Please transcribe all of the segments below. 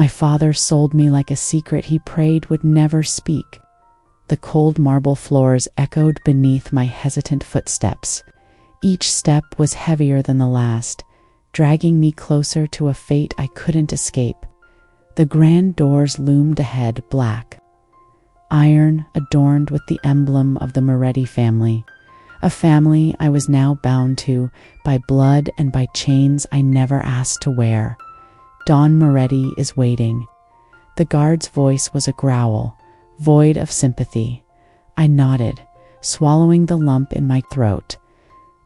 My father sold me like a secret he prayed would never speak. The cold marble floors echoed beneath my hesitant footsteps. Each step was heavier than the last, dragging me closer to a fate I couldn't escape. The grand doors loomed ahead, black, iron, adorned with the emblem of the Moretti family, a family I was now bound to by blood and by chains I never asked to wear. Don Moretti is waiting. The guard's voice was a growl, void of sympathy. I nodded, swallowing the lump in my throat.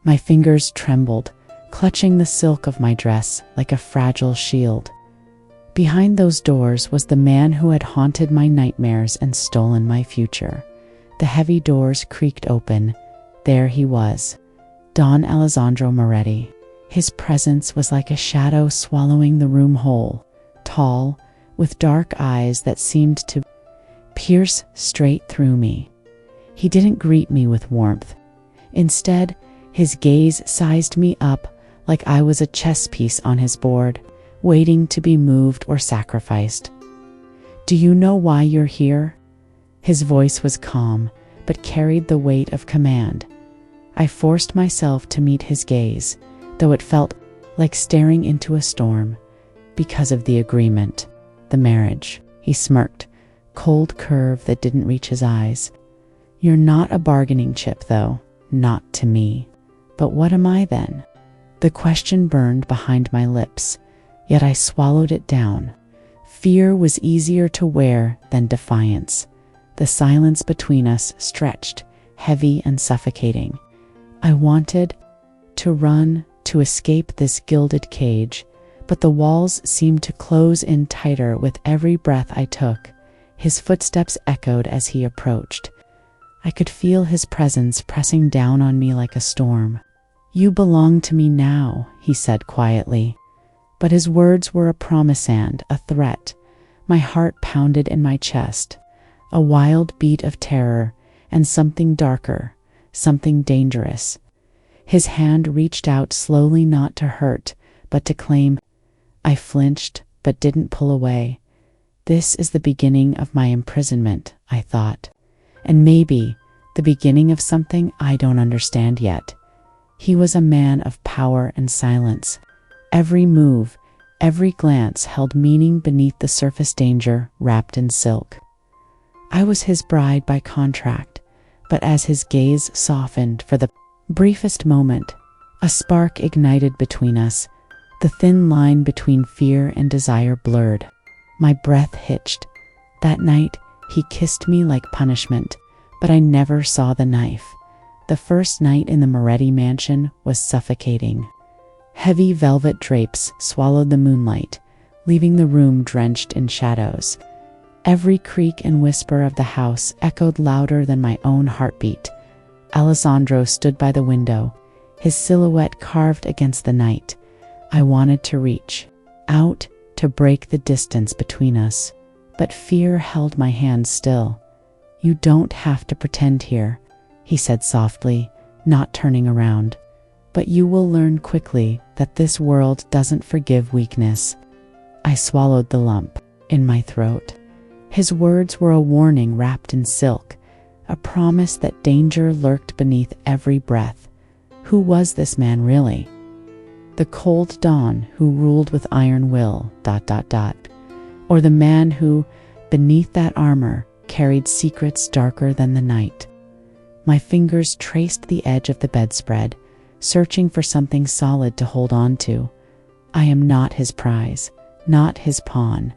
My fingers trembled, clutching the silk of my dress like a fragile shield. Behind those doors was the man who had haunted my nightmares and stolen my future. The heavy doors creaked open. There he was, Don Alessandro Moretti. His presence was like a shadow swallowing the room whole, tall, with dark eyes that seemed to pierce straight through me. He didn't greet me with warmth. Instead, his gaze sized me up like I was a chess piece on his board, waiting to be moved or sacrificed. "Do you know why you're here?" His voice was calm, but carried the weight of command. I forced myself to meet his gaze, though it felt like staring into a storm. "Because of the agreement, the marriage," he smirked, cold curve that didn't reach his eyes. "You're not a bargaining chip, though, not to me. But what am I then?" The question burned behind my lips, yet I swallowed it down. Fear was easier to wear than defiance. The silence between us stretched, heavy and suffocating. I wanted to run, to escape this gilded cage, but the walls seemed to close in tighter with every breath I took. His footsteps echoed as he approached. I could feel his presence pressing down on me like a storm. "You belong to me now," he said quietly. But his words were a promise and a threat. My heart pounded in my chest, a wild beat of terror and something darker, something dangerous. His hand reached out slowly, not to hurt, but to claim. I flinched, but didn't pull away. This is the beginning of my imprisonment, I thought, and maybe the beginning of something I don't understand yet. He was a man of power and silence. Every move, every glance held meaning beneath the surface danger wrapped in silk. I was his bride by contract, but as his gaze softened for the briefest moment, a spark ignited between us. The thin line between fear and desire blurred. My breath hitched. That night, he kissed me like punishment, but I never saw the knife. The first night in the Moretti mansion was suffocating. Heavy velvet drapes swallowed the moonlight, leaving the room drenched in shadows. Every creak and whisper of the house echoed louder than my own heartbeat. Alessandro stood by the window, his silhouette carved against the night. I wanted to reach out to break the distance between us, but fear held my hand still. "You don't have to pretend here," he said softly, not turning around. "But you will learn quickly that this world doesn't forgive weakness." I swallowed the lump in my throat. His words were a warning wrapped in silk, a promise that danger lurked beneath every breath. Who was this man really? The cold Don who ruled with iron will, ... or the man who, beneath that armor, carried secrets darker than the night? My fingers traced the edge of the bedspread, searching for something solid to hold on to. I am not his prize, not his pawn,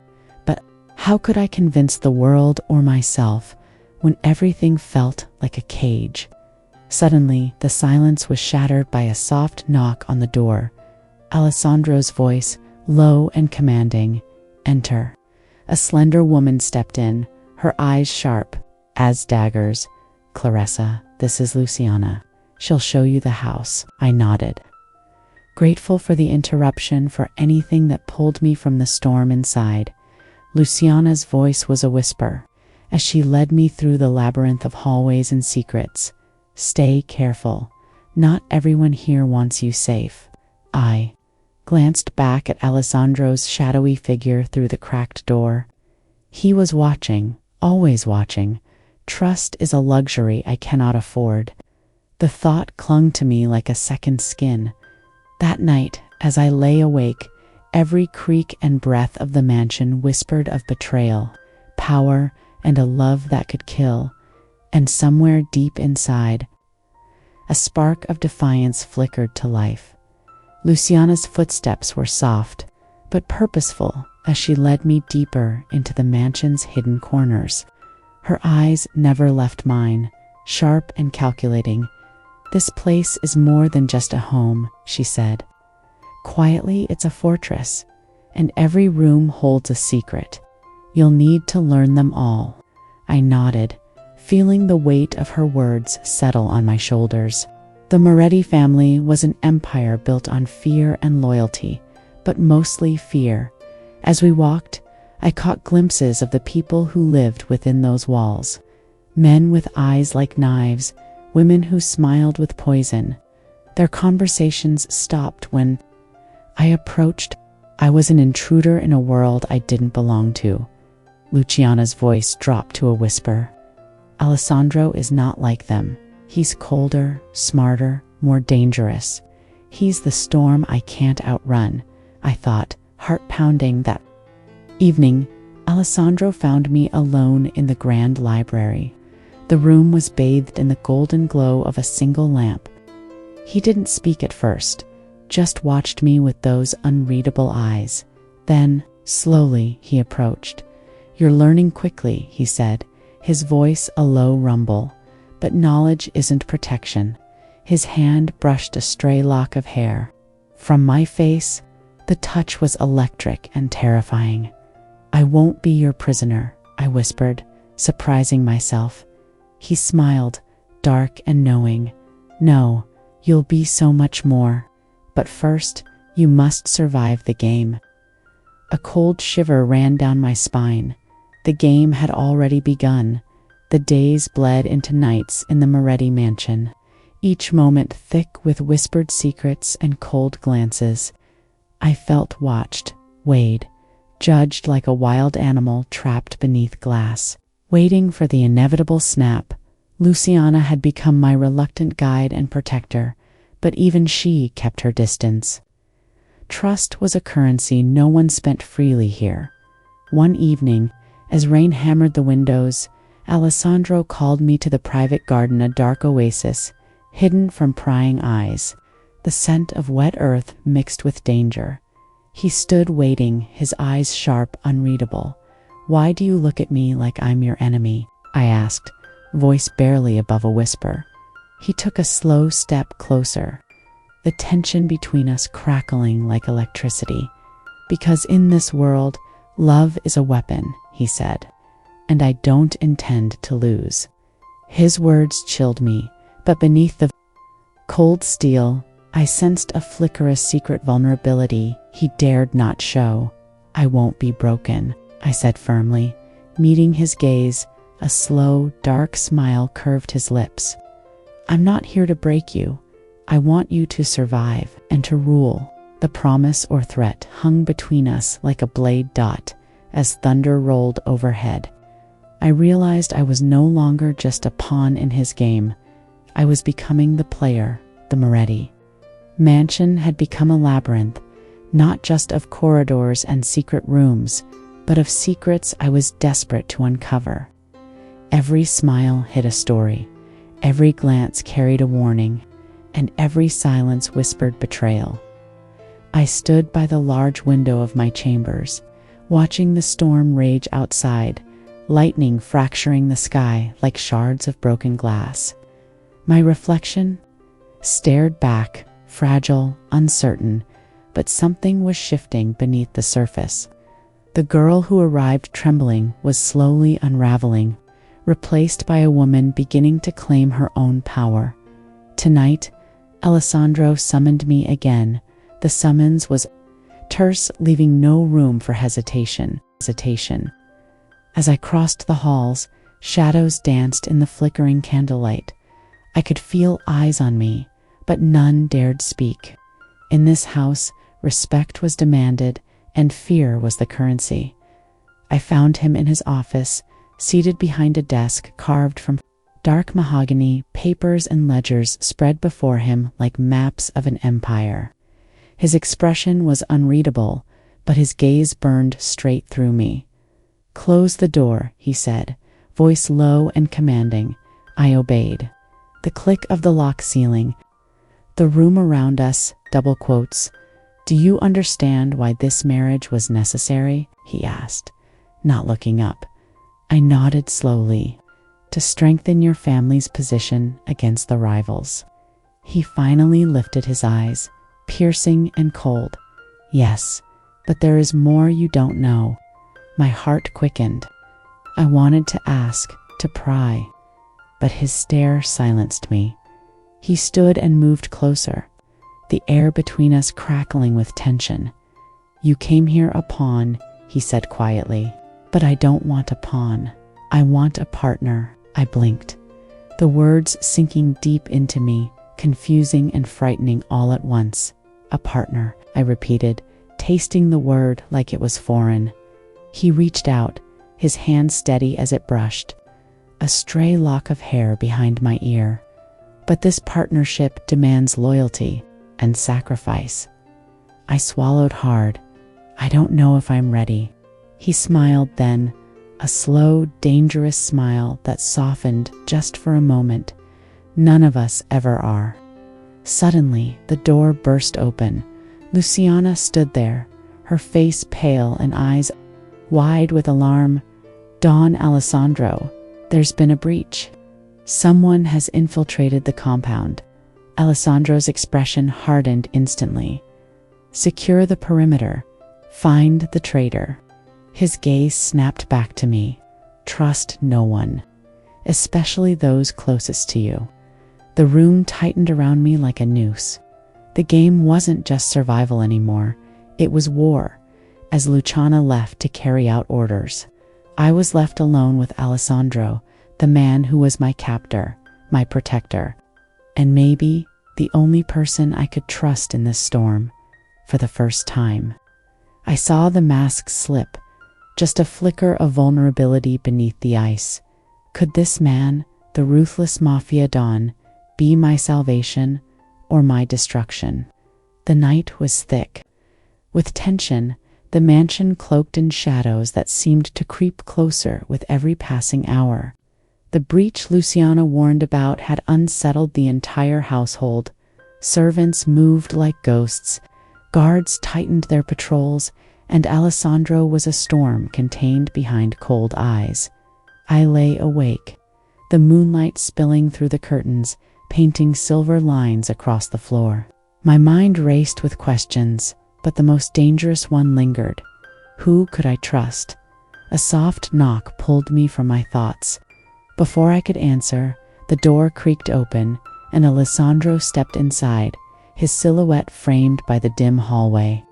but how could I convince the world or myself when everything felt like a cage? Suddenly, the silence was shattered by a soft knock on the door. Alessandro's voice, low and commanding. "Enter." A slender woman stepped in, her eyes sharp as daggers. "Clarissa, this is Luciana. She'll show you the house." I nodded, grateful for the interruption, for anything that pulled me from the storm inside. Luciana's voice was a whisper, as she led me through the labyrinth of hallways and secrets. "Stay careful. Not everyone here wants you safe." I glanced back at Alessandro's shadowy figure through the cracked door. He was watching, always watching. Trust is a luxury I cannot afford. The thought clung to me like a second skin. That night, as I lay awake, every creak and breath of the mansion whispered of betrayal, power, and a love that could kill. And somewhere deep inside, a spark of defiance flickered to life. Luciana's footsteps were soft, but purposeful as she led me deeper into the mansion's hidden corners. Her eyes never left mine, sharp and calculating. "This place is more than just a home," she said. "Quietly, it's a fortress, and every room holds a secret. You'll need to learn them all." I nodded, feeling the weight of her words settle on my shoulders. The Moretti family was an empire built on fear and loyalty, but mostly fear. As we walked, I caught glimpses of the people who lived within those walls. Men with eyes like knives, women who smiled with poison. Their conversations stopped when I approached. I was an intruder in a world I didn't belong to. Luciana's voice dropped to a whisper. "Alessandro is not like them. He's colder, smarter, more dangerous. He's the storm I can't outrun," I thought, heart pounding. That evening, Alessandro found me alone in the grand library. The room was bathed in the golden glow of a single lamp. He didn't speak at first, just watched me with those unreadable eyes. Then, slowly, he approached. "You're learning quickly," he said, his voice a low rumble. "But knowledge isn't protection." His hand brushed a stray lock of hair from my face. The touch was electric and terrifying. "I won't be your prisoner," I whispered, surprising myself. He smiled, dark and knowing. "No, you'll be so much more. But first, you must survive the game." A cold shiver ran down my spine. The game had already begun. The days bled into nights in the Moretti mansion, each moment thick with whispered secrets and cold glances. I felt watched, weighed, judged like a wild animal trapped beneath glass. Waiting for the inevitable snap, Luciana had become my reluctant guide and protector, but even she kept her distance. Trust was a currency no one spent freely here. One evening, as rain hammered the windows, Alessandro called me to the private garden, a dark oasis, hidden from prying eyes, the scent of wet earth mixed with danger. He stood waiting, his eyes sharp, unreadable. "Why do you look at me like I'm your enemy?" I asked, voice barely above a whisper. He took a slow step closer, the tension between us crackling like electricity. "Because in this world, love is a weapon," he said, "and I don't intend to lose." His words chilled me, but beneath the cold steel, I sensed a flicker of secret vulnerability he dared not show. "I won't be broken," I said firmly, meeting his gaze. A slow, dark smile curved his lips. "I'm not here to break you. I want you to survive and to rule." The promise or threat hung between us like a blade dot as thunder rolled overhead. I realized I was no longer just a pawn in his game. I was becoming the player, the Moretti. Mansion had become a labyrinth, not just of corridors and secret rooms, but of secrets I was desperate to uncover. Every smile hid a story, every glance carried a warning, and every silence whispered betrayal. I stood by the large window of my chambers, watching the storm rage outside, lightning fracturing the sky like shards of broken glass. My reflection stared back, fragile, uncertain, but something was shifting beneath the surface. The girl who arrived trembling was slowly unraveling, replaced by a woman beginning to claim her own power. Tonight, Alessandro summoned me again. The summons was terse, leaving no room for hesitation. As I crossed the halls, shadows danced in the flickering candlelight. I could feel eyes on me, but none dared speak. In this house, respect was demanded, and fear was the currency. I found him in his office, seated behind a desk carved from dark mahogany, papers and ledgers spread before him like maps of an empire. His expression was unreadable, but his gaze burned straight through me. "Close the door," he said, voice low and commanding. I obeyed. The click of the lock sealing. The room around us, double quotes. "Do you understand why this marriage was necessary?" he asked, not looking up. I nodded slowly. "To strengthen your family's position against the rivals." He finally lifted his eyes, piercing and cold. "Yes, but there is more you don't know." My heart quickened. I wanted to ask, to pry, but his stare silenced me. He stood and moved closer, the air between us crackling with tension. "You came here a pawn," he said quietly. "But I don't want a pawn. I want a partner." I blinked, the words sinking deep into me, confusing and frightening all at once. "A partner," I repeated, tasting the word like it was foreign. He reached out, his hand steady as it brushed, a stray lock of hair behind my ear. "But this partnership demands loyalty and sacrifice." I swallowed hard. "I don't know if I'm ready." He smiled then, a slow, dangerous smile that softened just for a moment. None of us ever are. Suddenly, the door burst open. Luciana stood there, her face pale and eyes wide with alarm. "Don Alessandro, there's been a breach. Someone has infiltrated the compound." Alessandro's expression hardened instantly. "Secure the perimeter. Find the traitor." His gaze snapped back to me. "Trust no one, especially those closest to you." The room tightened around me like a noose. The game wasn't just survival anymore, it was war. As Luciana left to carry out orders, I was left alone with Alessandro, the man who was my captor, my protector, and maybe the only person I could trust in this storm. For the first time, I saw the mask slip, just a flicker of vulnerability beneath the ice. Could this man, the ruthless Mafia Don, be my salvation or my destruction? The night was thick. With tension, the mansion cloaked in shadows that seemed to creep closer with every passing hour. The breach Luciana warned about had unsettled the entire household. Servants moved like ghosts, guards tightened their patrols, and Alessandro was a storm contained behind cold eyes. I lay awake, the moonlight spilling through the curtains, painting silver lines across the floor. My mind raced with questions, but the most dangerous one lingered. Who could I trust? A soft knock pulled me from my thoughts. Before I could answer, the door creaked open, and Alessandro stepped inside, his silhouette framed by the dim hallway.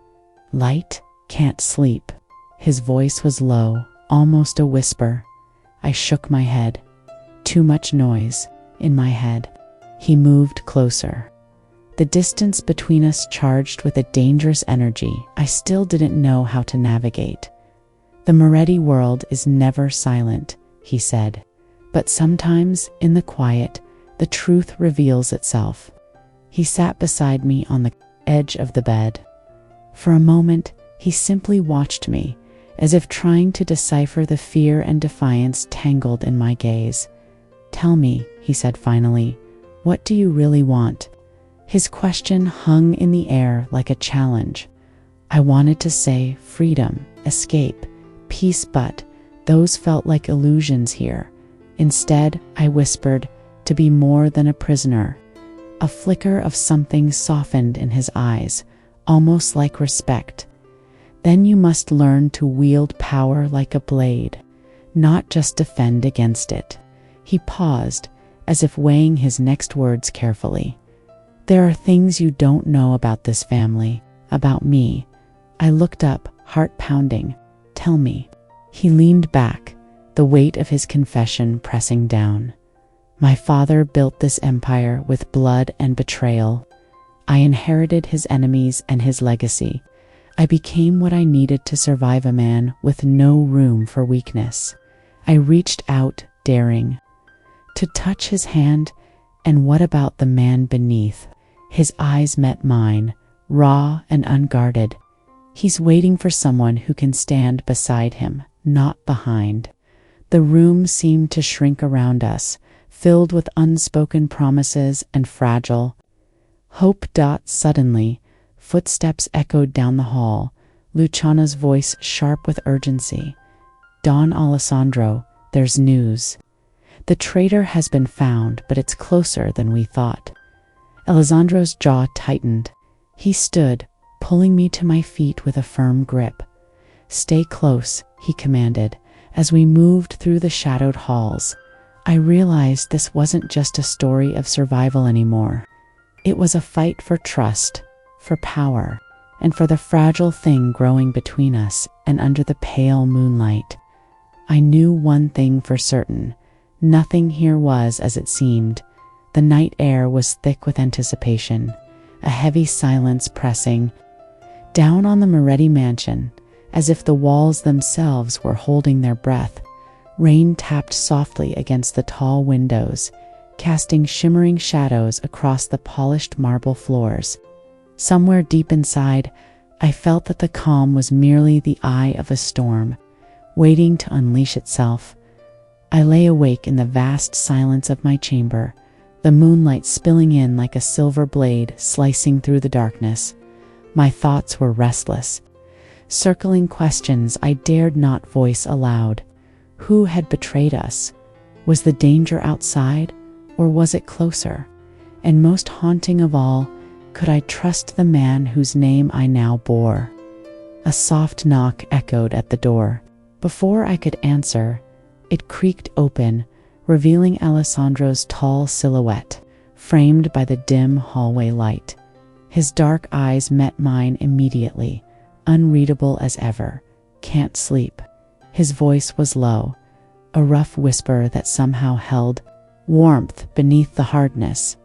"Light? Can't sleep." His voice was low, almost a whisper. I shook my head. Too much noise in my head. He moved closer. The distance between us charged with a dangerous energy I still didn't know how to navigate. "The Moretti world is never silent," he said, "but sometimes, in the quiet, the truth reveals itself." He sat beside me on the edge of the bed. For a moment, he simply watched me, as if trying to decipher the fear and defiance tangled in my gaze. "Tell me," he said finally, "what do you really want?" His question hung in the air like a challenge. I wanted to say freedom, escape, peace, but those felt like illusions here. Instead, I whispered, to be more than a prisoner. A flicker of something softened in his eyes, almost like respect. "Then you must learn to wield power like a blade, not just defend against it." He paused, as if weighing his next words carefully. "There are things you don't know about this family, about me." I looked up, heart pounding. "Tell me." He leaned back, the weight of his confession pressing down. "My father built this empire with blood and betrayal. I inherited his enemies and his legacy. I became what I needed to survive, a man with no room for weakness. I reached out, daring to touch his hand, and what about the man beneath? His eyes met mine, raw and unguarded. He's waiting for someone who can stand beside him, not behind. The room seemed to shrink around us, filled with unspoken promises and fragile hope. Suddenly, footsteps echoed down the hall, Luciana's voice sharp with urgency. Don Alessandro, there's news. The traitor has been found, but it's closer than we thought. Alessandro's jaw tightened. He stood, pulling me to my feet with a firm grip. Stay close, he commanded. As we moved through the shadowed halls, I realized this wasn't just a story of survival anymore. It was a fight for trust, for power, and for the fragile thing growing between us and under the pale moonlight. I knew one thing for certain. Nothing here was as it seemed. The night air was thick with anticipation, a heavy silence pressing down on the Moretti mansion, as if the walls themselves were holding their breath. Rain tapped softly against the tall windows, casting shimmering shadows across the polished marble floors. Somewhere deep inside, I felt that the calm was merely the eye of a storm, waiting to unleash itself. I lay awake in the vast silence of my chamber, the moonlight spilling in like a silver blade slicing through the darkness. My thoughts were restless, circling questions I dared not voice aloud. Who had betrayed us? Was the danger outside, or was it closer? And most haunting of all, could I trust the man whose name I now bore? A soft knock echoed at the door. Before I could answer, it creaked open, revealing Alessandro's tall silhouette, framed by the dim hallway light. His dark eyes met mine immediately, unreadable as ever. Can't sleep. His voice was low, a rough whisper that somehow held warmth beneath the hardness.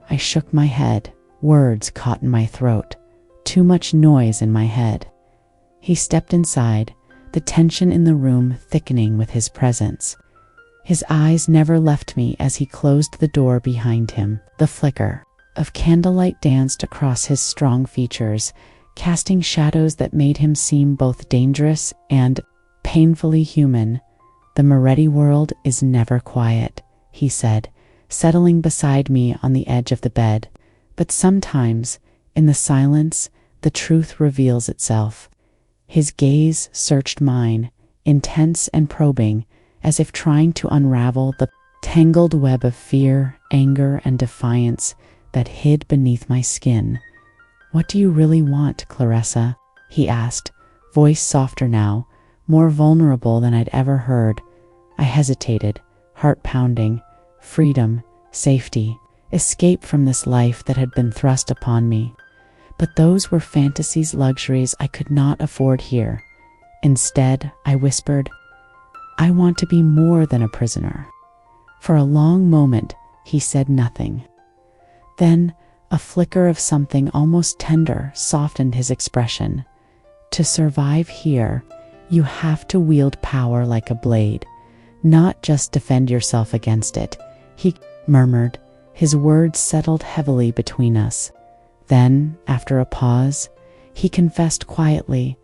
I shook my head, words caught in my throat. Too much noise in my head. He stepped inside, the tension in the room thickening with his presence. His eyes never left me as he closed the door behind him. The flicker of candlelight danced across his strong features, casting shadows that made him seem both dangerous and painfully human. The Moretti world is never quiet, he said, settling beside me on the edge of the bed. But sometimes, in the silence, the truth reveals itself. His gaze searched mine, intense and probing, as if trying to unravel the tangled web of fear, anger, and defiance that hid beneath my skin. "What do you really want, Clarissa?" he asked, voice softer now, more vulnerable than I'd ever heard. I hesitated, heart pounding. Freedom, safety, escape from this life that had been thrust upon me. But those were fantasies, luxuries I could not afford here. Instead, I whispered, "I want to be more than a prisoner." For a long moment, he said nothing. Then, a flicker of something almost tender softened his expression. "To survive here, you have to wield power like a blade, not just defend yourself against it," he murmured. His words settled heavily between us. Then, after a pause, he confessed quietly,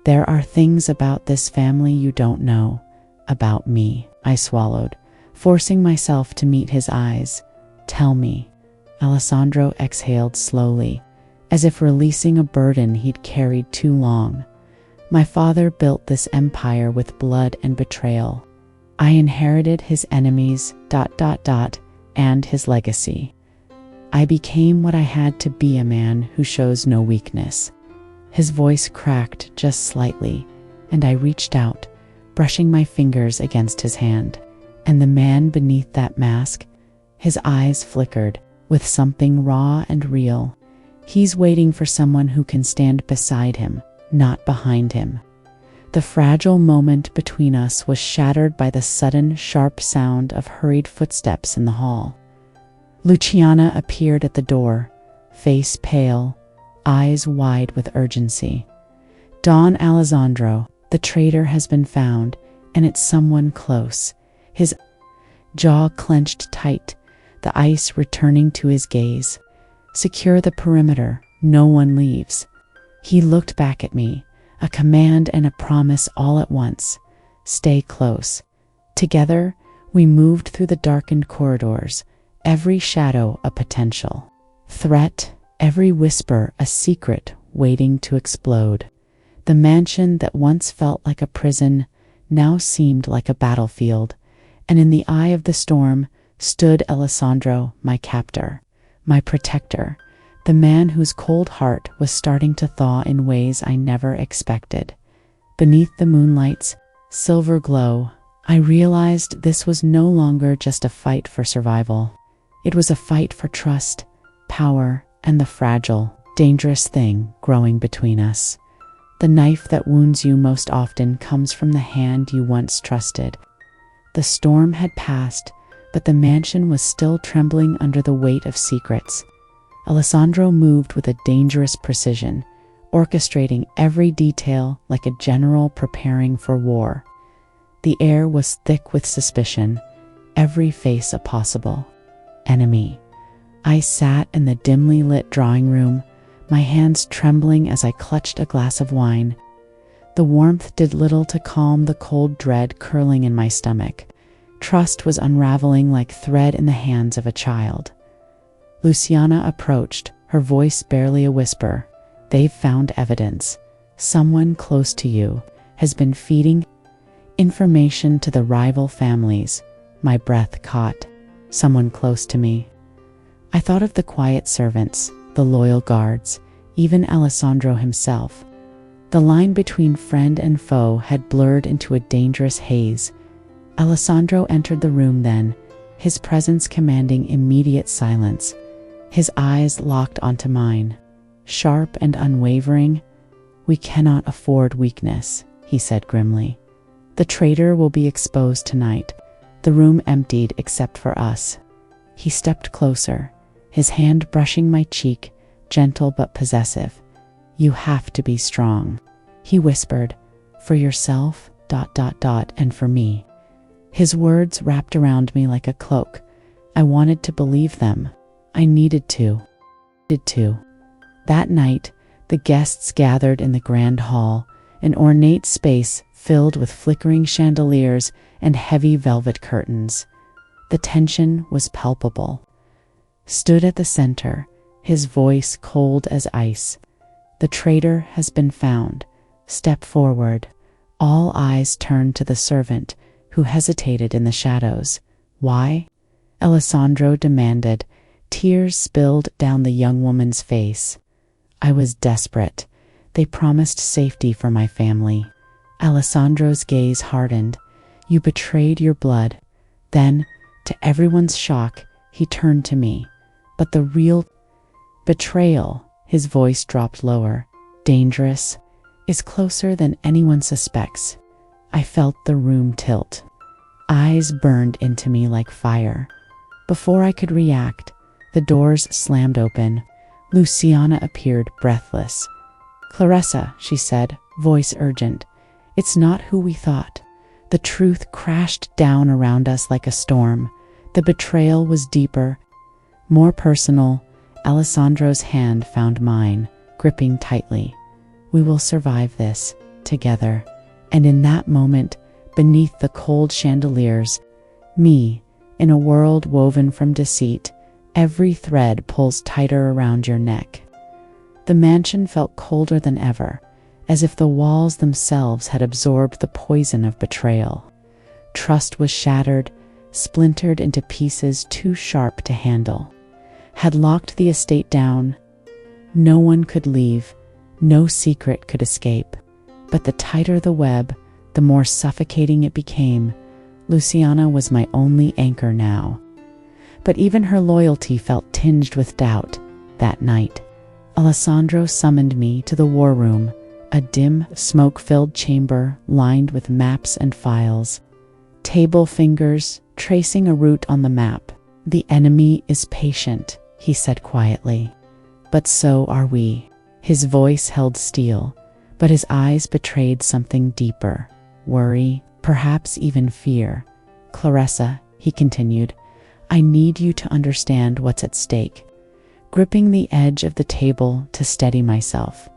"There are things about this family you don't know. About me." I swallowed, forcing myself to meet his eyes. "Tell me." Alessandro exhaled slowly, as if releasing a burden he'd carried too long. "My father built this empire with blood and betrayal. I inherited his enemies, and his legacy. I became what I had to be, a man who shows no weakness." His voice cracked just slightly, and I reached out, brushing my fingers against his hand. And the man beneath that mask, his eyes flickered with something raw and real. He's waiting for someone who can stand beside him, not behind him. The fragile moment between us was shattered by the sudden, sharp sound of hurried footsteps in the hall. Luciana appeared at the door, face pale, eyes wide with urgency. Don Alessandro, the traitor has been found, and it's someone close. His jaw clenched tight, the ice returning to his gaze. Secure the perimeter, no one leaves. He looked back at me, a command and a promise all at once. Stay close. Together, we moved through the darkened corridors, every shadow a potential threat, every whisper a secret waiting to explode. The mansion that once felt like a prison now seemed like a battlefield, and in the eye of the storm stood Alessandro, my captor, my protector, the man whose cold heart was starting to thaw in ways I never expected. Beneath the moonlight's silver glow, I realized this was no longer just a fight for survival. It was a fight for trust, power, and the fragile, dangerous thing growing between us. The knife that wounds you most often comes from the hand you once trusted. The storm had passed, but the mansion was still trembling under the weight of secrets. Alessandro moved with a dangerous precision, orchestrating every detail like a general preparing for war. The air was thick with suspicion, every face a possible enemy. I sat in the dimly lit drawing room, my hands trembling as I clutched a glass of wine. The warmth did little to calm the cold dread curling in my stomach. Trust was unraveling like thread in the hands of a child. Luciana approached, her voice barely a whisper. They've found evidence. Someone close to you has been feeding information to the rival families. My breath caught. Someone close to me. I thought of the quiet servants, the loyal guards, even Alessandro himself. The line between friend and foe had blurred into a dangerous haze. Alessandro entered the room then, his presence commanding immediate silence. His eyes locked onto mine, sharp and unwavering. We cannot afford weakness, he said grimly. The traitor will be exposed tonight. The room emptied except for us. He stepped closer, his hand brushing my cheek, gentle but possessive. You have to be strong, he whispered, for yourself, ... and for me. His words wrapped around me like a cloak. I wanted to believe them. I needed to. That night, the guests gathered in the grand hall, an ornate space filled with flickering chandeliers and heavy velvet curtains. The tension was palpable. Stood at the center, his voice cold as ice. The traitor has been found. Step forward. All eyes turned to the servant, who hesitated in the shadows. Why? Alessandro demanded. Tears spilled down the young woman's face. I was desperate. They promised safety for my family. Alessandro's gaze hardened. You betrayed your blood. Then, to everyone's shock, he turned to me. But the real betrayal, his voice dropped lower, dangerous, is closer than anyone suspects. I felt the room tilt. Eyes burned into me like fire. Before I could react, the doors slammed open. Luciana appeared, breathless. Clarissa, she said, voice urgent. It's not who we thought. The truth crashed down around us like a storm. The betrayal was deeper, more personal. Alessandro's hand found mine, gripping tightly. We will survive this, together. And in that moment, beneath the cold chandeliers, me, in a world woven from deceit, every thread pulls tighter around your neck. The mansion felt colder than ever, as if the walls themselves had absorbed the poison of betrayal. Trust was shattered, splintered into pieces too sharp to handle. Had locked the estate down. No one could leave, no secret could escape. But the tighter the web, the more suffocating it became. Luciana was my only anchor now. But even her loyalty felt tinged with doubt. That night, Alessandro summoned me to the war room, a dim, smoke-filled chamber lined with maps and files. Table fingers tracing a route on the map. The enemy is patient, he said quietly. but so are we. His voice held steel, but his eyes betrayed something deeper. Worry, perhaps even fear. Clarissa, he continued, I need you to understand what's at stake. Gripping the edge of the table to steady myself.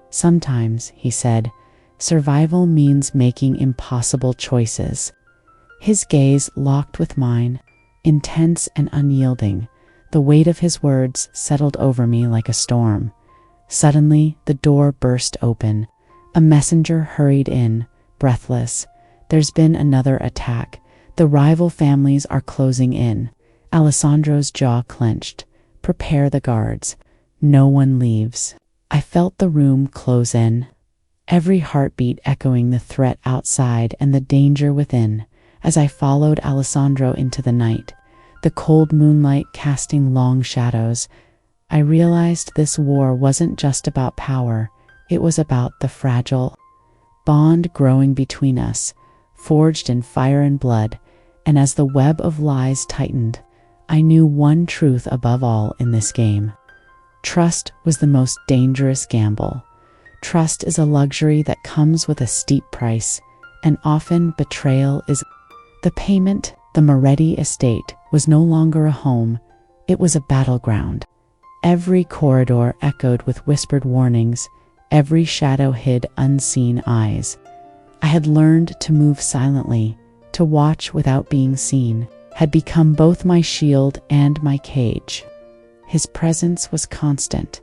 Sometimes, he said, survival means making impossible choices. His gaze locked with mine, intense and unyielding. The weight of his words settled over me like a storm. Suddenly, the door burst open. A messenger hurried in, breathless. There's been another attack. The rival families are closing in. Alessandro's jaw clenched. Prepare the guards. No one leaves. I felt the room close in, every heartbeat echoing the threat outside and the danger within. As I followed Alessandro into the night, the cold moonlight casting long shadows, I realized this war wasn't just about power, it was about the fragile bond growing between us, forged in fire and blood. And as the web of lies tightened, I knew one truth above all in this game. Trust was the most dangerous gamble. Trust is a luxury that comes with a steep price, and often betrayal is the payment. The Moretti estate was no longer a home, it was a battleground. Every corridor echoed with whispered warnings, every shadow hid unseen eyes. I had learned to move silently, to watch without being seen, had become both my shield and my cage. His presence was constant,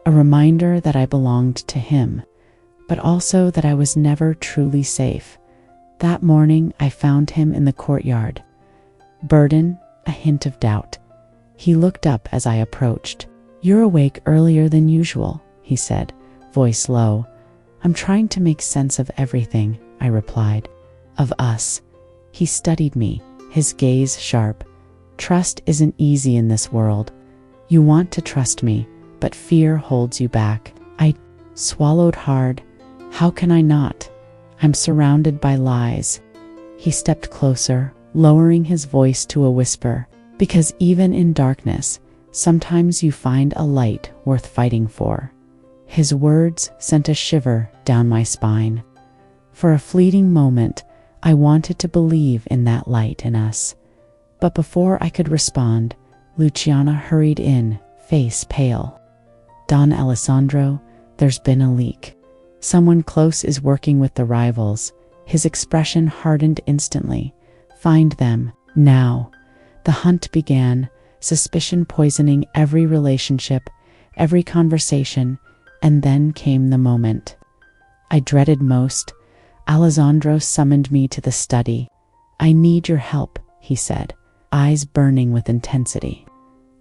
a reminder that I belonged to him, but also that I was never truly safe. That morning I found him in the courtyard. Burden, a hint of doubt. He looked up as I approached. You're awake earlier than usual, he said, voice low. I'm trying to make sense of everything, I replied. Of us. He studied me, his gaze sharp. Trust isn't easy in this world. You want to trust me, but fear holds you back. I swallowed hard. How can I not? I'm surrounded by lies. He stepped closer, lowering his voice to a whisper, because even in darkness, sometimes you find a light worth fighting for. His words sent a shiver down my spine. For a fleeting moment, I wanted to believe in that light in us. But before I could respond, Luciana hurried in, face pale. Don Alessandro, there's been a leak. Someone close is working with the rivals. His expression hardened instantly. Find them, now. The hunt began, suspicion poisoning every relationship, every conversation, and then came the moment I dreaded most. Alessandro summoned me to the study. I need your help, he said, eyes burning with intensity.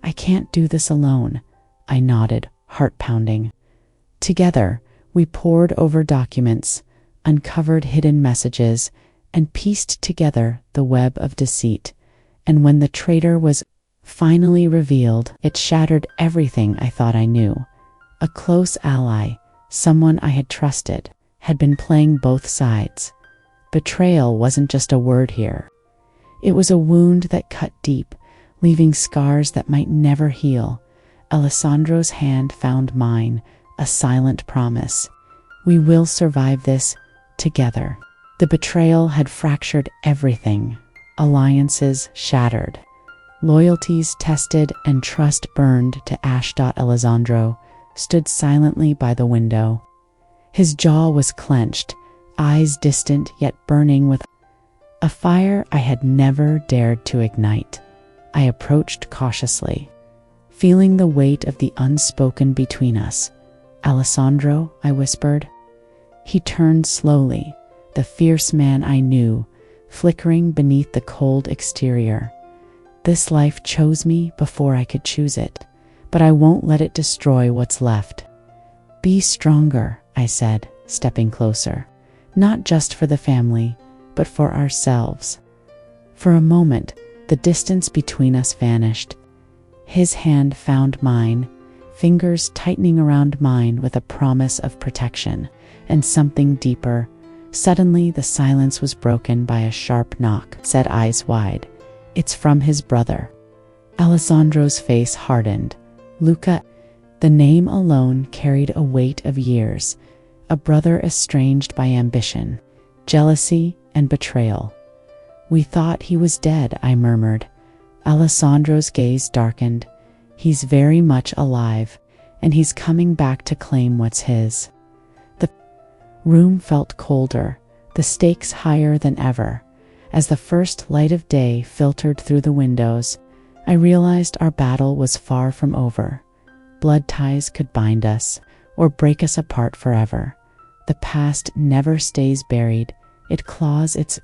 I can't do this alone, I nodded, heart pounding. Together, we pored over documents, uncovered hidden messages, and pieced together the web of deceit. And when the traitor was finally revealed, it shattered everything I thought I knew. A close ally, someone I had trusted, had been playing both sides. Betrayal wasn't just a word here. It was a wound that cut deep, leaving scars that might never heal. Alessandro's hand found mine, a silent promise. We will survive this together. The betrayal had fractured everything. Alliances shattered. Loyalties tested and trust burned to ash. Alessandro stood silently by the window. His jaw was clenched, eyes distant yet burning with a fire I had never dared to ignite. I approached cautiously, feeling the weight of the unspoken between us. Alessandro, I whispered. He turned slowly, the fierce man I knew, flickering beneath the cold exterior. This life chose me before I could choose it, but I won't let it destroy what's left. Be stronger, I said, stepping closer, not just for the family, but for ourselves. For a moment, the distance between us vanished. His hand found mine, fingers tightening around mine with a promise of protection, and something deeper. Suddenly, the silence was broken by a sharp knock. Said, eyes wide. It's from his brother. Alessandro's face hardened. Luca. The name alone carried a weight of years, a brother estranged by ambition, jealousy, and betrayal. "We thought he was dead," I murmured. Alessandro's gaze darkened. "He's very much alive, and he's coming back to claim what's his." The room felt colder, the stakes higher than ever. As the first light of day filtered through the windows, I realized our battle was far from over. Blood ties could bind us, or break us apart forever. The past never stays buried. It claws its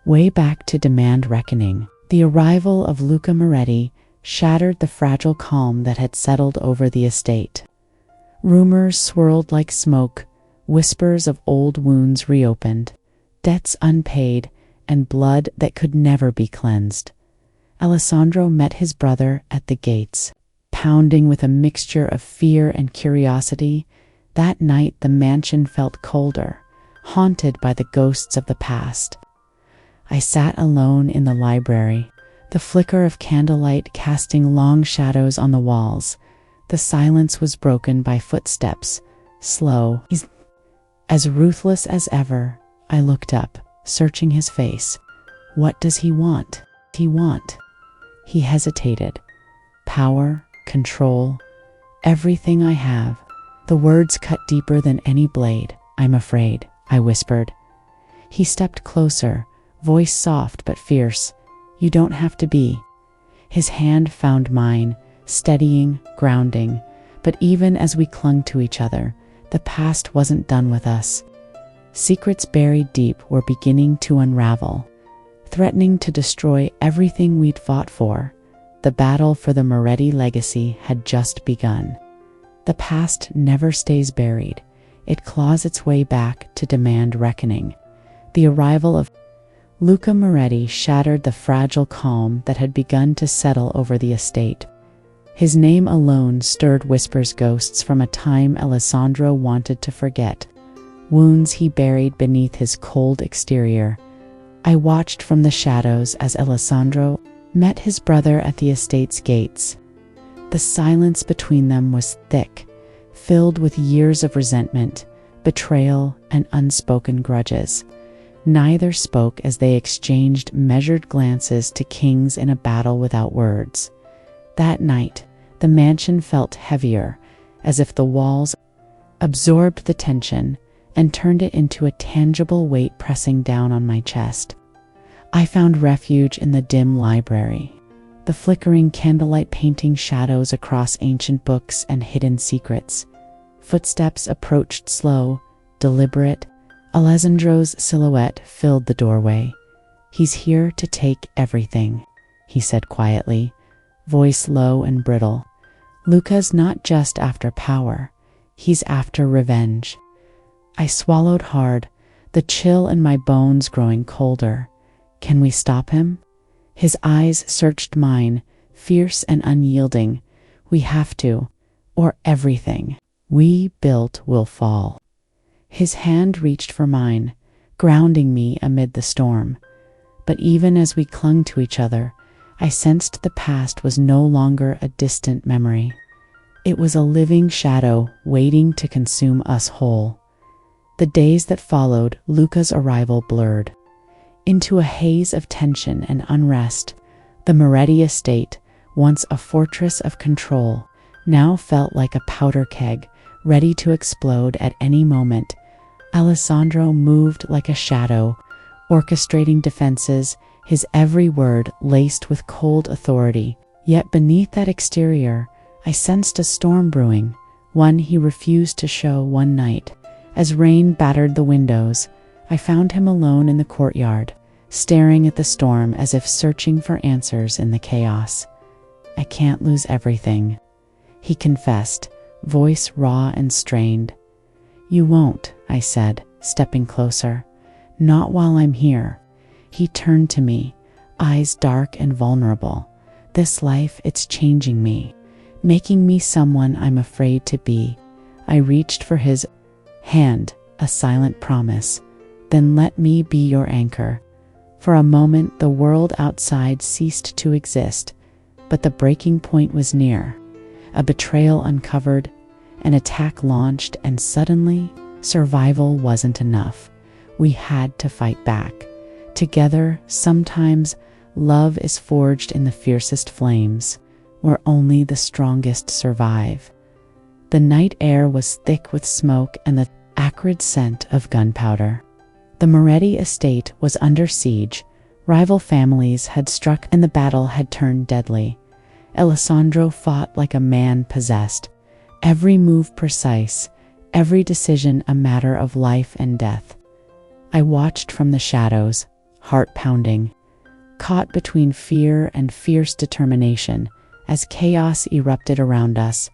way back to demand reckoning. The arrival of Luca Moretti shattered the fragile calm that had settled over the estate. Rumors swirled like smoke, whispers of old wounds reopened, debts unpaid, and blood that could never be cleansed. Alessandro met his brother at the gates, pounding with a mixture of fear and curiosity. That night the mansion felt colder, haunted by the ghosts of the past. I sat alone in the library, the flicker of candlelight casting long shadows on the walls. The silence was broken by footsteps, slow, as ruthless as ever. I looked up, searching his face. What does he want? He hesitated. Power, control, everything I have. The words cut deeper than any blade. "I'm afraid," I whispered. He stepped closer, voice soft but fierce. "You don't have to be." His hand found mine, steadying, grounding. But even as we clung to each other, the past wasn't done with us. Secrets buried deep were beginning to unravel, threatening to destroy everything we'd fought for. The battle for the Moretti legacy had just begun. The past never stays buried. It claws its way back to demand reckoning. The arrival of Luca Moretti shattered the fragile calm that had begun to settle over the estate. His name alone stirred whispers ghosts from a time Alessandro wanted to forget, wounds he buried beneath his cold exterior. I watched from the shadows as Alessandro met his brother at the estate's gates. The silence between them was thick, filled with years of resentment, betrayal, and unspoken grudges. Neither spoke as they exchanged measured glances to kings in a battle without words. That night, the mansion felt heavier, as if the walls absorbed the tension and turned it into a tangible weight pressing down on my chest. I found refuge in the dim library, the flickering candlelight painting shadows across ancient books and hidden secrets. Footsteps approached slow, deliberate. Alessandro's silhouette filled the doorway. "He's here to take everything," he said quietly, voice low and brittle. "Luca's not just after power, he's after revenge." I swallowed hard, the chill in my bones growing colder. "Can we stop him?" His eyes searched mine, fierce and unyielding. "We have to, or everything we built will fall." His hand reached for mine, grounding me amid the storm. But even as we clung to each other, I sensed the past was no longer a distant memory. It was a living shadow waiting to consume us whole. The days that followed Luca's arrival blurred into a haze of tension and unrest. The Moretti estate, once a fortress of control, now felt like a powder keg, ready to explode at any moment. Alessandro moved like a shadow, orchestrating defenses, his every word laced with cold authority. Yet beneath that exterior, I sensed a storm brewing, one he refused to show one night. As rain battered the windows, I found him alone in the courtyard, staring at the storm as if searching for answers in the chaos. "I can't lose everything," he confessed, voice raw and strained. "You won't," I said, stepping closer. "Not while I'm here." He turned to me, eyes dark and vulnerable. "This life, it's changing me, making me someone I'm afraid to be." I reached for his hand, a silent promise. "Then let me be your anchor." For a moment, the world outside ceased to exist, but the breaking point was near. a betrayal uncovered, an attack launched, and suddenly, survival wasn't enough. We had to fight back. Together, sometimes, love is forged in the fiercest flames, where only the strongest survive. The night air was thick with smoke and the acrid scent of gunpowder. The Moretti estate was under siege. Rival families had struck and the battle had turned deadly. Alessandro fought like a man possessed, every move precise, every decision a matter of life and death. I watched from the shadows, heart pounding, caught between fear and fierce determination. As chaos erupted around us,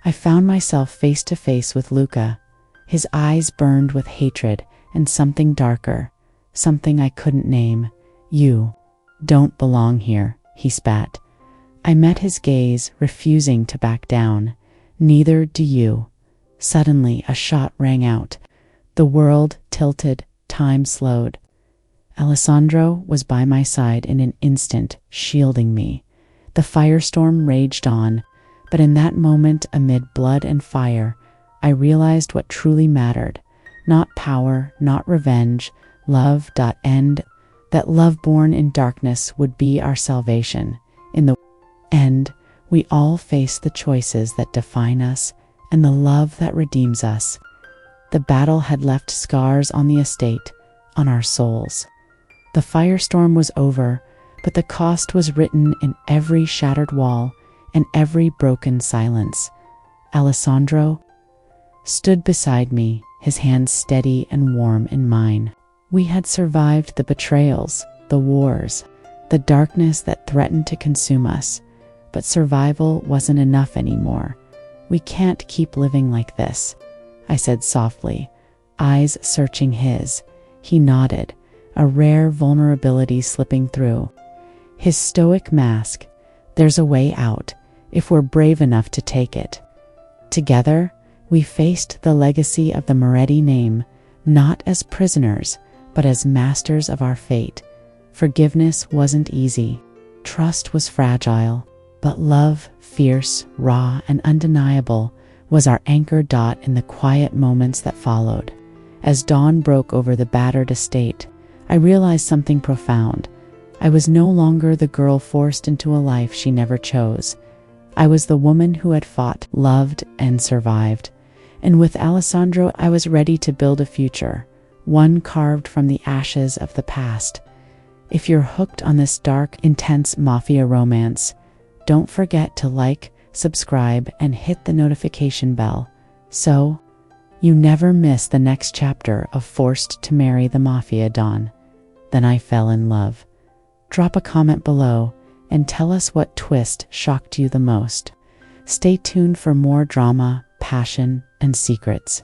I found myself face to face with Luca. His eyes burned with hatred and something darker, something I couldn't name. "You don't belong here," he spat. I met his gaze, refusing to back down. "Neither do you." Suddenly, a shot rang out. The world tilted, time slowed. Alessandro was by my side in an instant, shielding me. The firestorm raged on, but in that moment, amid blood and fire, I realized what truly mattered. Not power, not revenge, love. End. That love born in darkness would be our salvation. In the end, we all face the choices that define us and the love that redeems us. The battle had left scars on the estate, on our souls. The firestorm was over, but the cost was written in every shattered wall and every broken silence. Alessandro stood beside me, his hands steady and warm in mine. We had survived the betrayals, the wars, the darkness that threatened to consume us, but survival wasn't enough anymore. "We can't keep living like this," I said softly, eyes searching his. He nodded, a rare vulnerability slipping through. His stoic mask, "There's a way out, if we're brave enough to take it." Together, we faced the legacy of the Moretti name, not as prisoners, but as masters of our fate. Forgiveness wasn't easy. Trust was fragile, but love, fierce, raw, and undeniable, was our anchor. In the quiet moments that followed, as dawn broke over the battered estate, I realized something profound. I was no longer the girl forced into a life she never chose. I was the woman who had fought, loved, and survived. And with Alessandro, I was ready to build a future, one carved from the ashes of the past. If you're hooked on this dark, intense Mafia romance, don't forget to like, subscribe, and hit the notification bell, so you never miss the next chapter of Forced to Marry the Mafia Don. Then I fell in love. Drop a comment below and tell us what twist shocked you the most. Stay tuned for more drama, passion, and secrets.